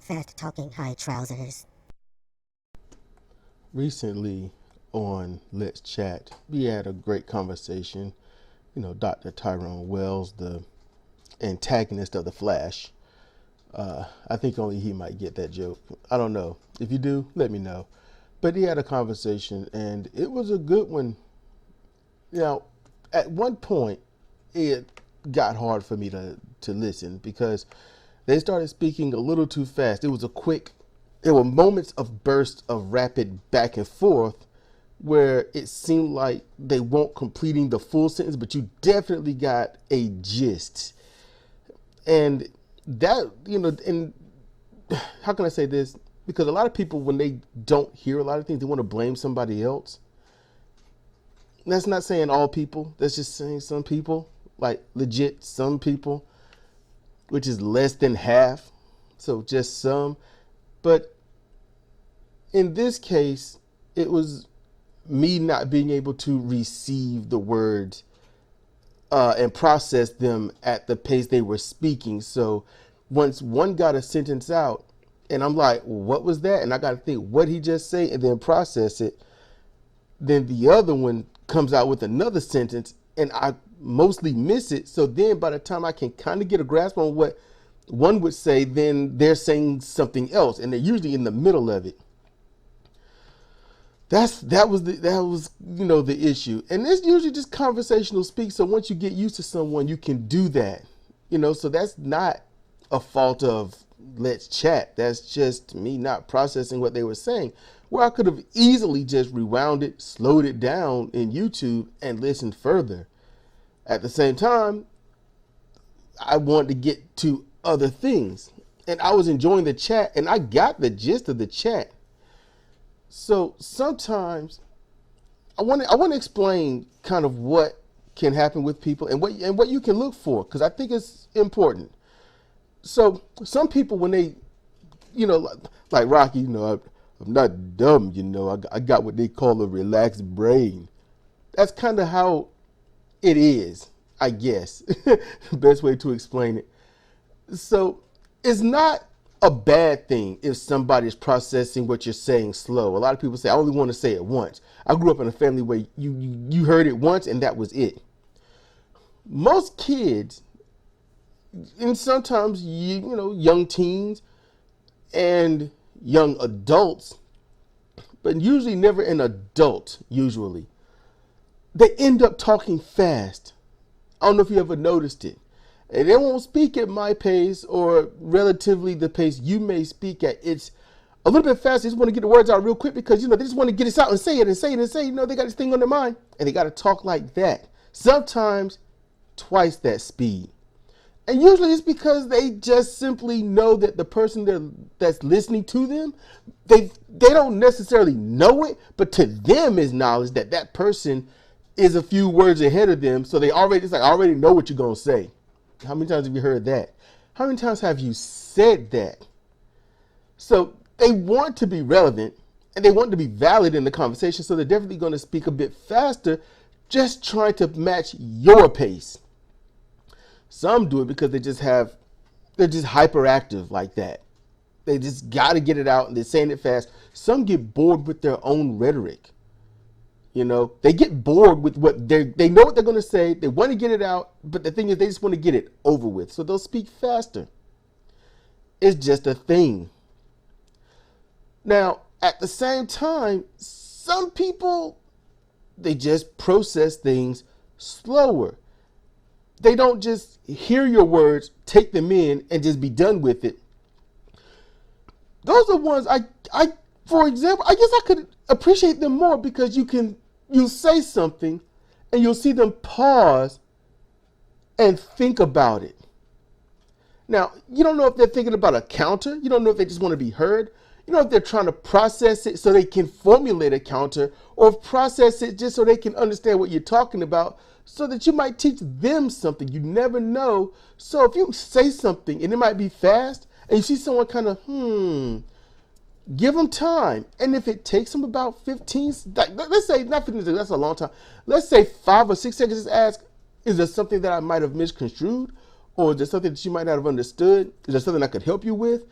fast-talking high trousers. Recently on Let's Chat, we had a great conversation. Dr. Tyrone Wells, the antagonist of The Flash. I think only he might get that joke. I don't know. If you do, let me know. But he had a conversation, and it was a good one. At one point, it got hard for me to listen because they started speaking a little too fast. There were moments of bursts of rapid back and forth where it seemed like they weren't completing the full sentence, but you definitely got a gist. And that, and how can I say this? Because a lot of people, when they don't hear a lot of things, they want to blame somebody else. That's not saying all people. That's just saying some people, like legit some people, which is less than half. So just some. But in this case, it was me not being able to receive the words and process them at the pace they were speaking. So once one got a sentence out and I'm like, well, what was that? And I got to think, what he just say, and then process it. Then the other one comes out with another sentence and I mostly miss it. So then by the time I can kind of get a grasp on what one would say, then they're saying something else, and they're usually in the middle of it. That was the issue. And it's usually just conversational speak. So once you get used to someone, you can do that. So that's not a fault of Let's Chat. That's just me not processing what they were saying. Where I could have easily just rewound it, slowed it down in YouTube and listened further. At the same time, I wanted to get to other things. And I was enjoying the chat, and I got the gist of the chat. So sometimes I want to explain kind of what can happen with people and what you can look for, because I think it's important. So some people, when they, like Rocky, I'm not dumb, I got what they call a relaxed brain. That's kind of how it is, I guess. The best way to explain it. So it's not a bad thing if somebody's processing what you're saying slow. A lot of people say, I only want to say it once. I grew up in a family where you heard it once and that was it. Most kids, and sometimes young teens and young adults, but usually never an adult, usually, they end up talking fast. I don't know if you ever noticed it. And they won't speak at my pace or relatively the pace you may speak at. It's a little bit faster. They just want to get the words out real quick because, they just want to get this out and say it and say it and say it. They got this thing on their mind and they got to talk like that. Sometimes twice that speed. And usually it's because they just simply know that the person that's listening to them, they don't necessarily know it, but to them is knowledge that that person is a few words ahead of them. So I already know what you're going to say. How many times have you heard that? How many times have you said that? So they want to be relevant and they want to be valid in the conversation. So they're definitely going to speak a bit faster, just trying to match your pace. Some do it because they're just hyperactive like that. They just got to get it out and they're saying it fast. Some get bored with their own rhetoric. They get bored with what they know what they're going to say. They want to get it out, but the thing is they just want to get it over with. So they'll speak faster. It's just a thing. Now, at the same time, some people, they just process things slower. They don't just hear your words, take them in, and just be done with it. Those are ones for example, I guess I could appreciate them more because you'll say something and you'll see them pause and think about it. Now, you don't know if they're thinking about a counter. You don't know if they just want to be heard. You know if they're trying to process it so they can formulate a counter, or process it just so they can understand what you're talking about, so that you might teach them something. You never know. So if you say something and it might be fast and you see someone kind of, give them time. And if it takes them about 15, let's say, not 15 seconds, that's a long time. Let's say 5 or 6 seconds, just ask, is there something that I might have misconstrued? Or is there something that you might not have understood? Is there something I could help you with?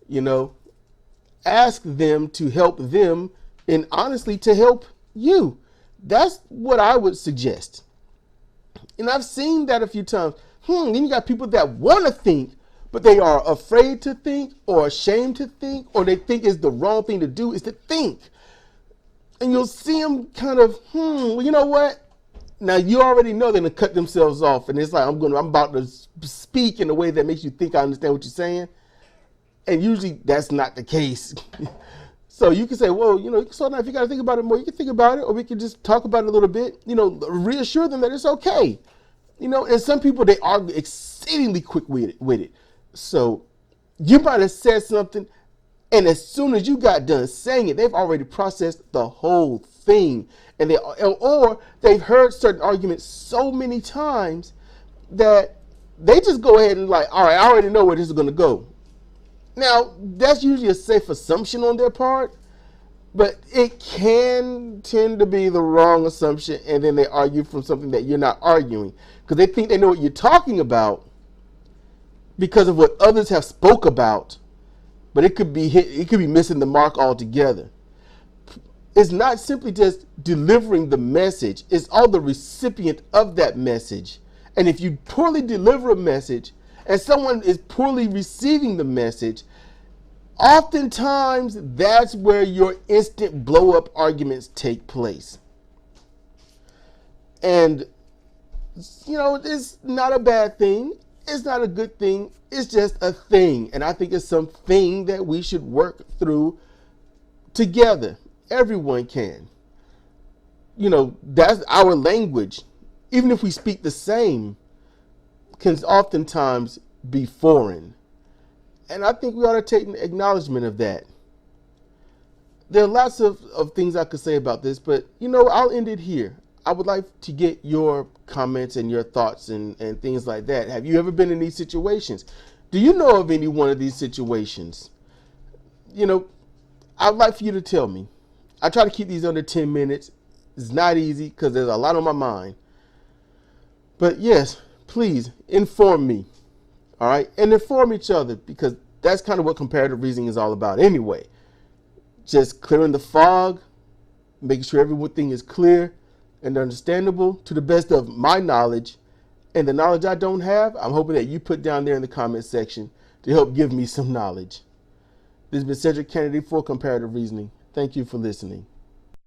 You know, ask them to help them, and honestly to help you. That's what I would suggest. And I've seen that a few times. Then you got people that want to think, but they are afraid to think or ashamed to think, or they think it's the wrong thing to do is to think. And you'll see them kind of, well, you know what? Now you already know they're gonna cut themselves off, and it's like I'm about to speak in a way that makes you think I understand what you're saying, and usually that's not the case. So you can say, well, you know, so now if you got to think about it more, you can think about it, or we can just talk about it a little bit. You know, reassure them that it's okay. You know, and some people, they are exceedingly quick with it. So you might have said something, and as soon as you got done saying it, they've already processed the whole thing. And or they've heard certain arguments so many times that they just go ahead and like, all right, I already know where this is going to go. Now, that's usually a safe assumption on their part, but it can tend to be the wrong assumption, and then they argue from something that you're not arguing because they think they know what you're talking about because of what others have spoke about, but it could be missing the mark altogether. It's not simply just delivering the message, it's all the recipient of that message. And if you poorly deliver a message and someone is poorly receiving the message, oftentimes that's where your instant blow up arguments take place. And, you know, it's not a bad thing. It's not a good thing. It's just a thing. And I think it's something that we should work through together. Everyone can. You know, that's our language. Even if we speak the same, can oftentimes be foreign. And I think we ought to take an acknowledgement of that. There are lots of things I could say about this, but, you know, I'll end it here. I would like to get your comments and your thoughts and things like that. Have you ever been in these situations? Do you know of any one of these situations? You know, I'd like for you to tell me. I try to keep these under 10 minutes. It's not easy because there's a lot on my mind. But yes, please inform me. All right? And inform each other, because that's kind of what comparative reasoning is all about anyway. Just clearing the fog, making sure everything is clear and understandable to the best of my knowledge. And the knowledge I don't have, I'm hoping that you put down there in the comment section to help give me some knowledge. This has been Cedric Kennedy for Comparative Reasoning. Thank you for listening.